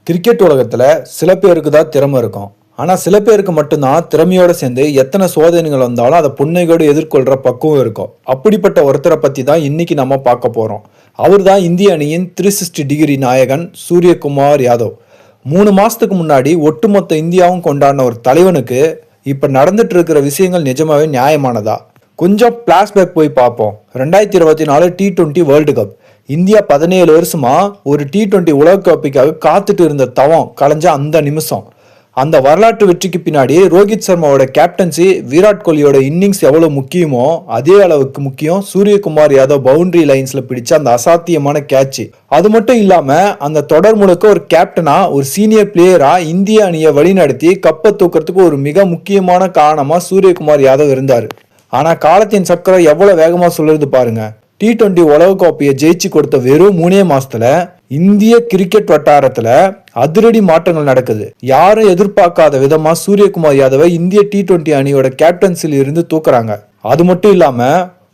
Cricket உலகத்துல சில பேருக்கு தான் திறமை இருக்கும். ஆனா சில பேருக்கு மட்டும்தான் திறமையோட சேர்ந்து எத்தனை சோதனைகள் வந்தாலும் அதை புன்னையோடு எதிர்கொள்ற பக்குவம் இருக்கும். அப்படிப்பட்ட ஒருத்தரை பத்தி தான் இன்னைக்கு நம்ம பார்க்க போறோம். அவர் தான் இந்திய அணியின் 360 டிகிரி நாயகன் சூரியகுமார் யாதவ். 3 மாசத்துக்கு முன்னாடி ஒட்டுமொத்த இந்தியாவும் கொண்டாடின ஒரு தலைவனுக்கு இப்ப நடந்துட்டு இருக்கிற விஷயங்கள் நிஜமாவே நியாயமானதா? கொஞ்சம் பிளாஷ்பேக் போய் பார்ப்போம். 2024 T20 வேர்ல்டு கப். இந்தியா 17 வருஷமா ஒரு T20 உலக கோப்பைக்காக காத்துட்டு இருந்த தவம் கலைஞ்ச அந்த நிமிஷம். அந்த வரலாற்று வெற்றிக்கு பின்னாடி ரோஹித் சர்மாவோட கேப்டன்சி, விராட் கோலியோட இன்னிங்ஸ் எவ்வளவு முக்கியமோ அதே அளவுக்கு முக்கியம் சூரியகுமார் யாதவ் பவுண்டரி லைன்ஸ்ல பிடிச்ச அந்த அசாத்தியமான கேட்ச். அது மட்டும் இல்லாம அந்த தொடர் முழுக்க ஒரு கேப்டனா, ஒரு சீனியர் பிளேயரா இந்திய அணியை வழிநடத்தி கப்பை தூக்கிறதுக்கு ஒரு மிக முக்கியமான காரணமா சூரியகுமார் யாதவ் இருந்தாரு. ஆனா காலத்தின் சக்கரம் எவ்வளவு வேகமா சொல்லுறது பாருங்க. T20 உலக கோப்பையை ஜெயிச்சு கொடுத்த வெறும் 3 மாசத்துல இந்திய கிரிக்கெட் வட்டாரத்துல அதிரடி மாற்றங்கள் நடக்குது. யாரும் எதிர்பார்க்காத விதமா சூரியகுமார் யாதவை இந்திய T20 அணியோட கேப்டன்சில இருந்து தூக்குறாங்க. அது மட்டும் இல்லாம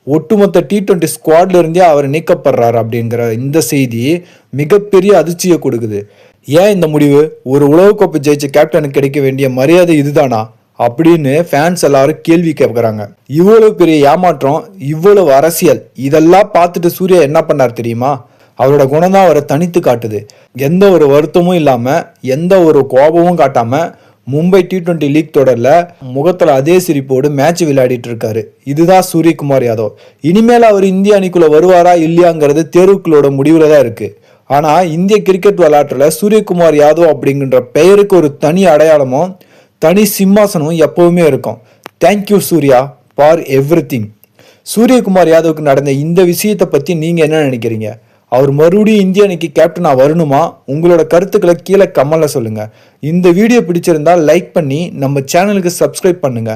ஒட்டுமொத்த T20 ஸ்குவாட்ல இருந்தே அவர் நீக்கப்படுறாரு அப்படிங்கிற இந்த செய்தி மிகப்பெரிய அதிர்ச்சியை கொடுக்குது. ஏன் இந்த முடிவு? ஒரு உலகக்கோப்பை ஜெயிச்ச கேப்டனுக்கு கிடைக்க வேண்டிய மரியாதை இதுதானா அப்படின்னு ஃபேன்ஸ் எல்லாரும் கேள்வி கேட்குறாங்க. இவ்வளவு பெரிய ஏமாற்றம், இவ்வளவு அரசியல், இதெல்லாம் பார்த்துட்டு சூர்யா என்ன பண்ணார் தெரியுமா? அவரோட குணம் தான் அவரை தனித்து காட்டுது. எந்த ஒரு வருத்தமும் இல்லாம, எந்த ஒரு கோபமும் காட்டாம மும்பை T20 லீக் தொடர்ல முகத்துல அதே சிரிப்போடு மேட்ச் விளையாடிட்டு இருக்காரு. இதுதான் சூரியகுமார் யாதவ். இனிமேல் அவர் இந்திய அணிக்குள்ள வருவாரா இல்லையாங்கிறது தேர்வுகளோட முடிவுல தான் இருக்கு. ஆனா இந்திய கிரிக்கெட் விளையாட்டுல சூரியகுமார் யாதவ் அப்படிங்கிற பெயருக்கு ஒரு தனி அடையாளமும் தனி சிம்மாசனம் எப்பவுமே இருக்கும். Thank you Surya for everything. Suryakumar யாதவுக்கு நடந்த இந்த விஷயத்தை பத்தி நீங்க என்ன நினைக்கிறீங்க? அவர் மறுபடியும் இந்திய அணிக்கு கேப்டனா வரணுமா? உங்களோட கருத்துக்களை கீழே கமெண்ட்ல சொல்லுங்க. இந்த வீடியோ பிடிச்சிருந்தா லைக் பண்ணி நம்ம சேனலுக்கு சப்ஸ்கிரைப் பண்ணுங்க.